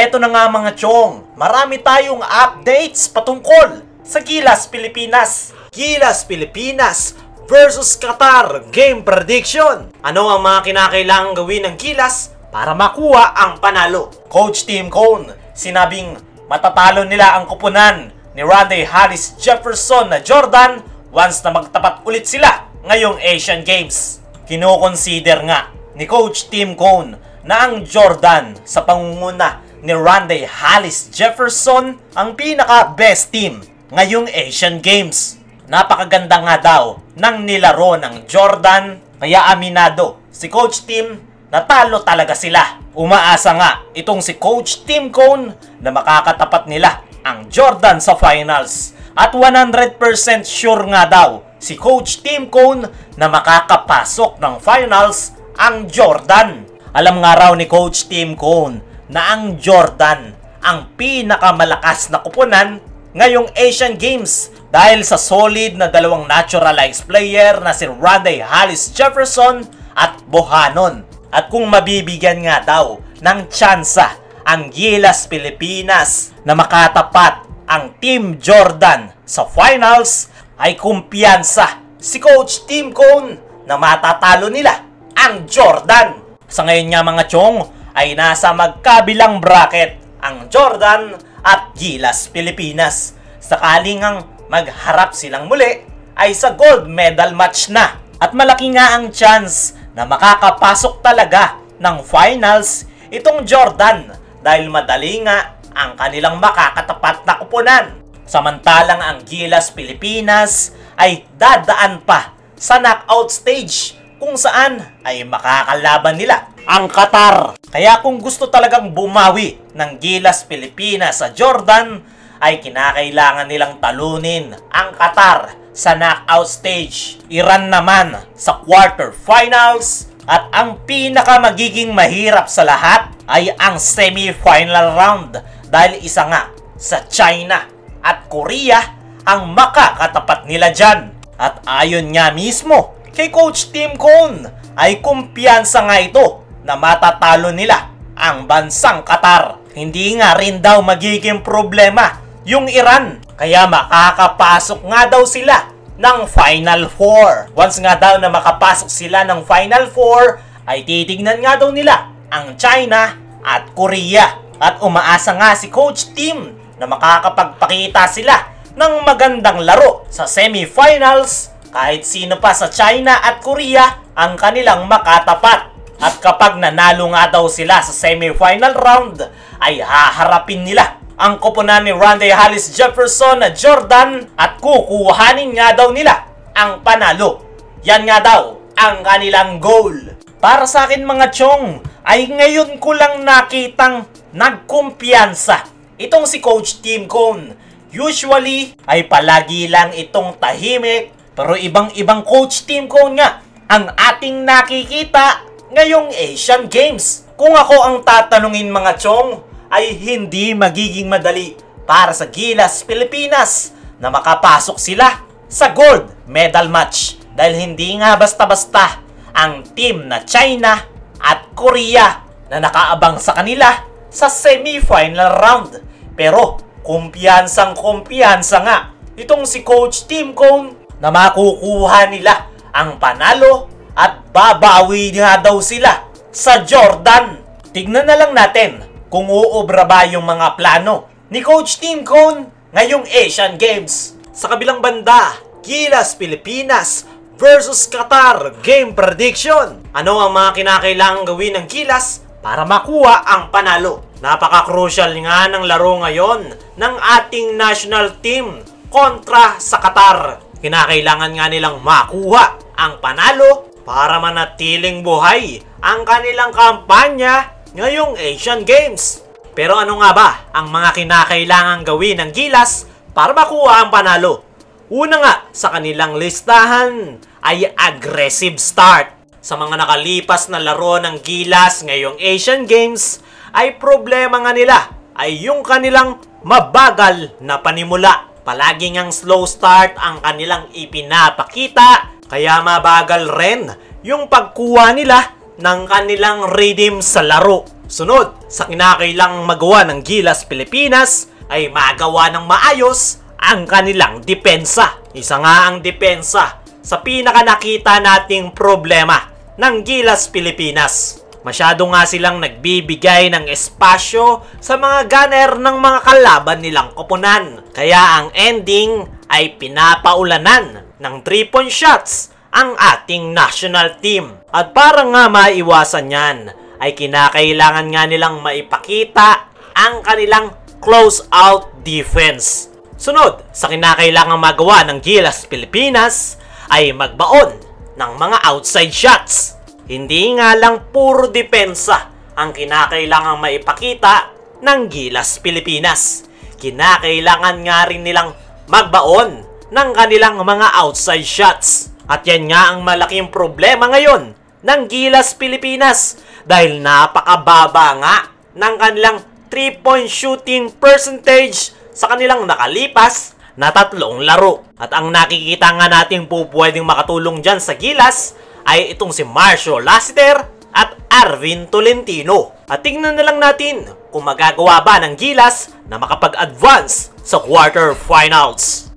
eto na nga mga chong, marami tayong updates patungkol sa Gilas Pilipinas. Gilas Pilipinas versus Qatar Game Prediction. Ano ang mga kinakailangang gawin ng Gilas para makuha ang panalo? Coach Tim Cone, sinabing matatalo nila ang kupunan ni Rondé Hollis Jefferson na Jordan once na magtapat ulit sila ngayong Asian Games. Kino-consider nga ni Coach Tim Cone na ang Jordan sa pangunguna ni Rondé Hollis Jefferson ang pinaka-best team ngayong Asian Games. Napakaganda nga daw ng nilaro ng Jordan, kaya aminado si Coach Tim na talo talaga sila. Umaasa nga itong si Coach Tim Cone na makakatapat nila ang Jordan sa finals. At 100% sure nga daw si Coach Tim Cone na makakapasok ng finals ang Jordan. Alam nga raw ni Coach Tim Cone na ang Jordan ang pinakamalakas na kupunan ngayong Asian Games dahil sa solid na dalawang naturalized player na si Rondé Hollis Jefferson at Bohannon. At kung mabibigyan nga daw ng tsansa ang Gilas Pilipinas na makatapat ang Team Jordan sa finals, ay kumpiyansa si Coach Tim Cone na matatalo nila ang Jordan. Sa ngayon nga mga chong ay nasa magkabilang bracket ang Jordan at Gilas Pilipinas. Sakaling ang magharap silang muli ay sa gold medal match na. At malaki nga ang chance na makakapasok talaga ng finals itong Jordan dahil madali nga ang kanilang makakatapat na kupunan. Samantalang ang Gilas Pilipinas ay dadaan pa sa knockout stage kung saan ay makakalaban nila ang Qatar. Kaya kung gusto talagang bumawi ng Gilas Pilipinas sa Jordan, ay kinakailangan nilang talunin ang Qatar sa knockout stage. Iran naman sa quarterfinals, at ang pinaka magiging mahirap sa lahat ay ang semi-final round dahil isa nga sa China at Korea ang makakatapat nila dyan. At ayon nga mismo kay Coach Tim Cone ay kumpiyansa nga ito na matatalo nila ang bansang Qatar. Hindi nga rin daw magiging problema yung Iran, kaya makakapasok nga daw sila ng Final Four. Once nga daw na makapasok sila ng Final Four, ay titignan nga daw nila ang China at Korea. At umaasa nga si Coach Tim na makakapagpakita sila ng magandang laro sa semifinals kahit sino pa sa China at Korea ang kanilang makatapat. At kapag nanalo nga daw sila sa semifinal round, ay haharapin nila ang koponan ni Rondé Hollis Jefferson na Jordan at kukuhanin nga daw nila ang panalo. Yan nga daw ang kanilang goal. Para sa akin mga chong, ay ngayon ko lang nakitang nagkumpiyansa itong si Coach Tim Cone. Usually ay palagi lang itong tahimik, pero ibang Coach Tim Cone nga ang ating nakikita ngayong Asian Games. Kung ako ang tatanungin mga chong, ay hindi magiging madali para sa Gilas Pilipinas na makapasok sila sa gold medal match. Dahil hindi nga basta-basta ang team na China at Korea na nakaabang sa kanila sa semi-final round. Pero kumpiyansang nga itong si Coach Tim Cone na makukuha nila ang panalo at babawi nga daw sila sa Jordan. Tignan na lang natin kung uobra ba yung mga plano ni Coach Tim Cone ngayong Asian Games. Sa kabilang banda, Gilas Pilipinas versus Qatar Game Prediction. Ano ang mga kinakailangang gawin ng Gilas para makuha ang panalo? Napaka-crucial nga ng laro ngayon ng ating national team kontra sa Qatar. Kinakailangan nga nilang makuha ang panalo para manatiling buhay ang kanilang kampanya ngayong Asian Games. Pero ano nga ba ang mga kinakailangang gawin ng Gilas para makuha ang panalo? Una nga sa kanilang listahan ay aggressive start. Sa mga nakalipas na laro ng Gilas ngayong Asian Games, ay problema nga nila ay yung kanilang mabagal na panimula. Palaging ang slow start ang kanilang ipinapakita, kaya mabagal rin yung pagkuha nila ng kanilang rhythm sa laro. Sunod, sa kinakailangang magawa ng Gilas Pilipinas ay magawa ng maayos ang kanilang depensa. Isa nga ang depensa sa pinaka nakita nating problema ng Gilas Pilipinas. Masyado nga silang nagbibigay ng espasyo sa mga gunner ng mga kalaban nilang koponan. Kaya ang ending ay pinapaulanan ng 3-point shots ang ating national team. At para nga maiwasan yan, ay kinakailangan nga nilang maipakita ang kanilang close-out defense. Sunod, sa kinakailangang magawa ng Gilas Pilipinas ay magbaon ng mga outside shots. Hindi nga lang puro depensa ang kinakailangang maipakita ng Gilas Pilipinas. Kinakailangan nga rin nilang magbaon ng kanilang mga outside shots. At yan nga ang malaking problema ngayon ng Gilas Pilipinas dahil napakababa nga ng kanilang 3-point shooting percentage sa kanilang nakalipas na 3 laro. At ang nakikita nga natin po pwedeng makatulong dyan sa Gilas ay itong si Marcio Lassiter at Arvin Tolentino. At tingnan na lang natin kung magagawa ba ng Gilas na makapag-advance sa quarterfinals.